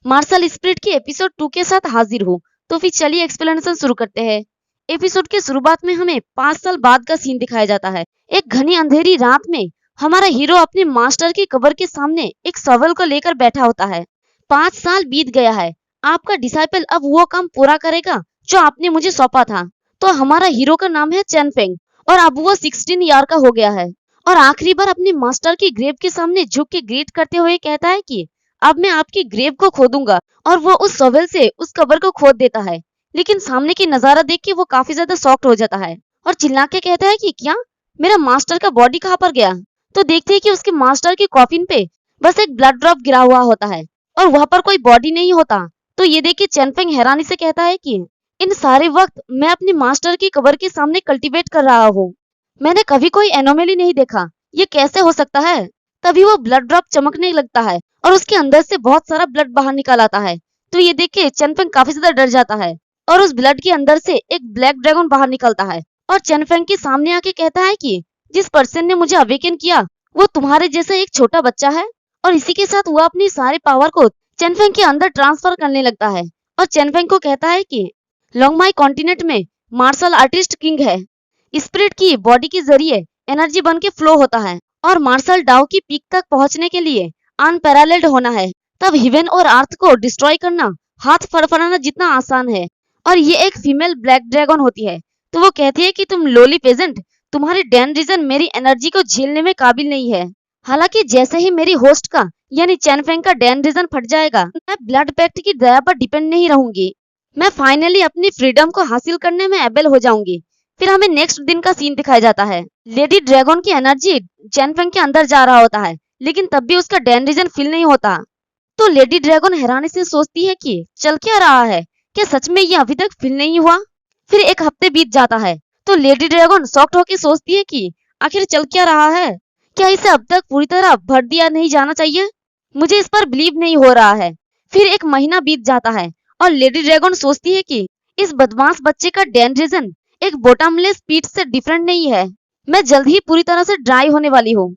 Martial spirit की episode 2 के साथ हाजिर हूँ। तो फिर चलिए एक्सप्लेनेशन शुरू करते हैं। एपिसोड के शुरुआत में हमें 5 साल बाद का सीन दिखाया जाता है। एक घनी अंधेरी रात में हमारा हीरो अपने मास्टर की कब्र के सामने एक सवाल को लेकर बैठा होता है। 5 साल बीत गया है, आपका डिसाइपल अब वो काम पूरा करेगा जो आपने मुझे सौंपा था। तो हमारा हीरो का नाम है चेन फेंग और अब वो 16 ईयर का हो गया है और आखिरी बार अपने मास्टर की ग्रेव के सामने झुक के ग्रीट करते हुए कहता है कि अब मैं आपकी ग्रेव को खोदूंगा। और वो उस शॉवेल से उस कब्र को खोद देता है। लेकिन सामने की नजारा देख के वो काफी ज्यादा शॉक्ड हो जाता है और चिल्ला के कहता है कि क्या मेरा मास्टर का बॉडी कहाँ पर गया। तो देखते हैं कि उसके मास्टर की कॉफिन पे बस एक ब्लड ड्रॉप गिरा हुआ होता है और वहां पर कोई बॉडी नहीं होता। तो ये देख के चेन फेंग हैरानी से कहता है कि इन सारे वक्त मैं अपने मास्टर की कब्र के सामने कल्टीवेट कर रहा हूँ, मैंने कभी कोई एनोमली नहीं देखा, ये कैसे हो सकता है। तभी वो ब्लड ड्रॉप चमकने लगता है और उसके अंदर से बहुत सारा ब्लड बाहर निकल आता है। तो ये देख के चेन फेंग काफी ज्यादा डर जाता है और उस ब्लड के अंदर से एक ब्लैक ड्रैगन बाहर निकलता है और चेन फेंग के सामने आके कहता है कि जिस पर्सन ने मुझे अवेकन किया वो तुम्हारे जैसा एक छोटा बच्चा है। और इसी के साथ वो अपनी सारी पावर को चेन फेंग के अंदर ट्रांसफर करने लगता है और चेन फेंग को कहता है कि लॉन्ग माई कॉन्टिनेंट में मार्शल आर्टिस्ट किंग है, स्पिरिट की बॉडी के जरिए एनर्जी बन के फ्लो होता है और मार्शल डाउ की पीक तक पहुंचने के लिए अनपैरेलल्ड होना है। तब हेवन और अर्थ को डिस्ट्रॉय करना हाथ फड़फड़ाना जितना आसान है। और ये एक फीमेल ब्लैक ड्रैगन होती है। तो वो कहती है कि तुम लोली पेजेंट, तुम्हारी डैन रीजन मेरी एनर्जी को झेलने में काबिल नहीं है। हालांकि जैसे ही मेरी होस्ट का यानी चेन फेंग का डैन रीजन फट जाएगा, मैं ब्लड पैक्ट की दया पर डिपेंड नहीं रहूंगी, मैं फाइनली अपनी फ्रीडम को हासिल करने में एबल हो जाऊंगी। फिर हमें नेक्स्ट दिन का सीन दिखाया जाता है। लेडी ड्रैगन की एनर्जी चेन फेंग के अंदर जा रहा होता है लेकिन तब भी उसका डैन रीजन फील नहीं होता। तो लेडी ड्रैगन हैरानी से सोचती है कि चल क्या रहा है, क्या सच में ये अभी तक फील नहीं हुआ। फिर एक हफ्ते बीत जाता है तो लेडी ड्रैगन शॉक्ड होकर सोचती है कि आखिर चल क्या रहा है, क्या इसे अब तक पूरी तरह भर दिया नहीं जाना चाहिए, मुझे इस पर बिलीव नहीं हो रहा है। फिर एक महीना बीत जाता है और लेडी ड्रैगन सोचती है कि इस बदमाश बच्चे का डैन रीजन एक बॉटमलेस पीट से डिफरेंट नहीं है, मैं जल्द ही पूरी तरह से ड्राई होने वाली हूँ।